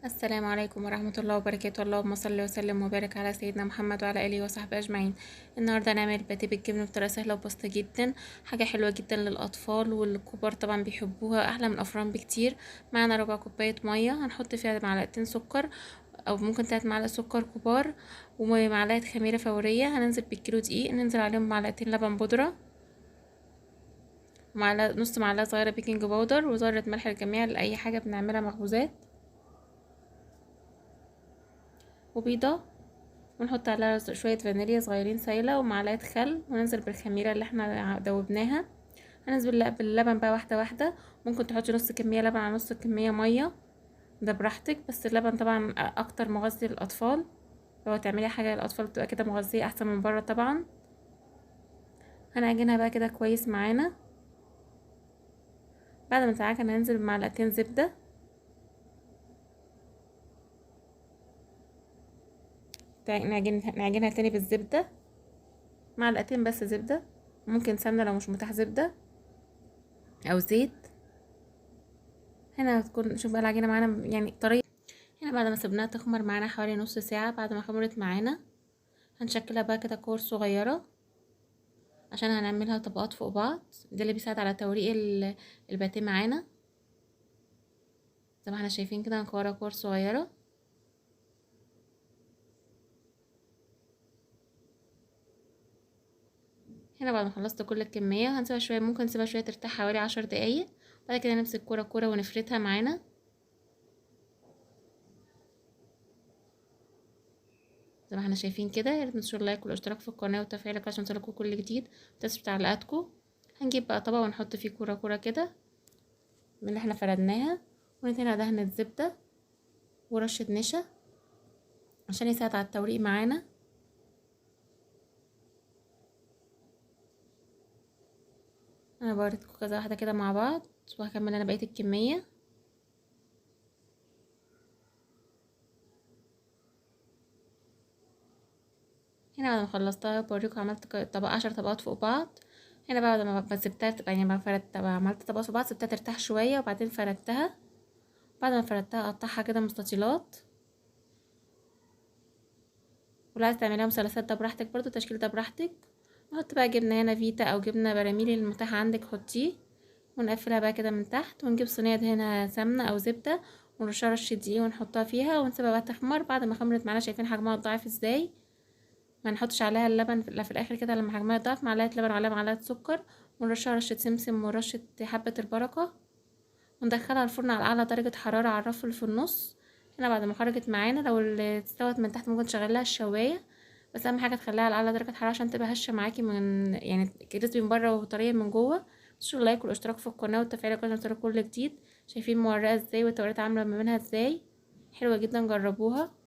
السلام عليكم ورحمة الله وبركاته. اللهم صل وسلم وبارك على سيدنا محمد وعلى آله وصحبه أجمعين. النهاردة هنعمل باتيه بالجبنة بطريقة سهلة وبسيطة جدا، حاجة حلوة جدا للأطفال والكبار طبعا بيحبوها، أحلى من الأفران بكتير. معانا ربع كوباية مية هنحط فيها معلقتين سكر أو ممكن 3 معالق سكر كبار ومعلقة خميرة فورية. هننزل بالكيلو دقيق، ننزل عليهم معلقتين لبن بودرة، نص معلقة صغيرة بيكنج باودر، وذرة ملح الجميع لأي حاجة بنعملها مخبوزات، وبيضة، ونحط عليها شوية فانيليا صغيرين سايلة ومعلقة خل، وننزل بالخميرة اللي احنا دوبناها. هننزل باللبن بقى واحدة واحدة، ممكن تحطي نص كمية لبن على نص كمية مية، ده براحتك، بس اللبن طبعا اكتر مغذي للاطفال. لو تعملي حاجة للاطفال بتبقى كده مغذية احسن من بره طبعا. هنعجنها بقى كده كويس معانا. بعد ما تعجن هننزل بمعلقتين زبدة، نعجنها تاني بالزبدة، معلقتين بس زبدة، ممكن سمنة لو مش متاح زبدة او زيت. هنا هتكون شوف بقى العجينه معانا يعني طريه. هنا بعد ما سيبناها تخمر معانا حوالي نص ساعه، بعد ما خمرت معانا هنشكلها بقى كده كور صغيره عشان هنعملها طبقات فوق بعض. ده اللي بيساعد على توريق الباتيه معانا. زي ما احنا شايفين كده هنكورها كور صغيره. هنا بعد ما خلصت كل الكميه هنسيبها شويه، ممكن نسيبها شويه ترتاح حوالي 10 دقايق. بعد كده نمسك كوره كوره ونفردها معانا. زي ما احنا شايفين كده. يا ريت تنسوا اللايك والاشتراك في القناه وتفعيل الجرس عشان توصلكوا كل جديد وتثبت تعليقاتكم. هنجيب بقى طبق ونحط فيه كوره كوره كده من اللي احنا فردناها، وندهنها دهنة زبدة ورشة نشا عشان يساعد على التوريق معانا. انا بوريتكم كذا واحدة كده مع بعض، وهكمل انا بقية الكمية. هنا بعد ما خلصتها بوريكم عملت طبق 10 طبقات فوق بعض. هنا بعد ما سبتها يعني ما فردت عملت طبقات فوق بعض، سبتها ترتاح شوية وبعدين فردتها. بعد ما فردتها قطعها كده مستطيلات، ولو عايزة تعمليها مثلثات ده براحتك برضو، التشكيل ده براحتك. نحط بقى جبنة هنا فيتا او جبنة براميلي المتاح عندك حطيه، ونقفلها بقى كده من تحت، ونجيب صينية دهنها سمنة او زبدة ونرشها رشة دقيق ونحطها فيها ونسيبها بقى تخمر. بعد ما خمرت معانا شايفين حجمها ضعيف ازاي، ما نحطش عليها اللبن لا في الاخر كده. لما حجمها يضعف معلقة لبن وعليها معلقة سكر، ونرشها رشة سمسم ورشة حبة البركة، وندخلها الفرن على اعلى درجة حرارة على الرف اللي في النص. هنا بعد ما خرجت معانا لو اللي استوت من تحت ممكن تشغلها الشواية، بس اهم حاجه تخليها على اعلى درجه حراره عشان تبقى هشه معاكي من يعني كريسبي من بره وطريه من جوه. تنسوا اللايك والاشتراك في القناه والتفعيل عشان توصلوا كل جديد. شايفين مورقه ازاي والتوريات عامله ما بينها ازاي، حلوه جدا، جربوها.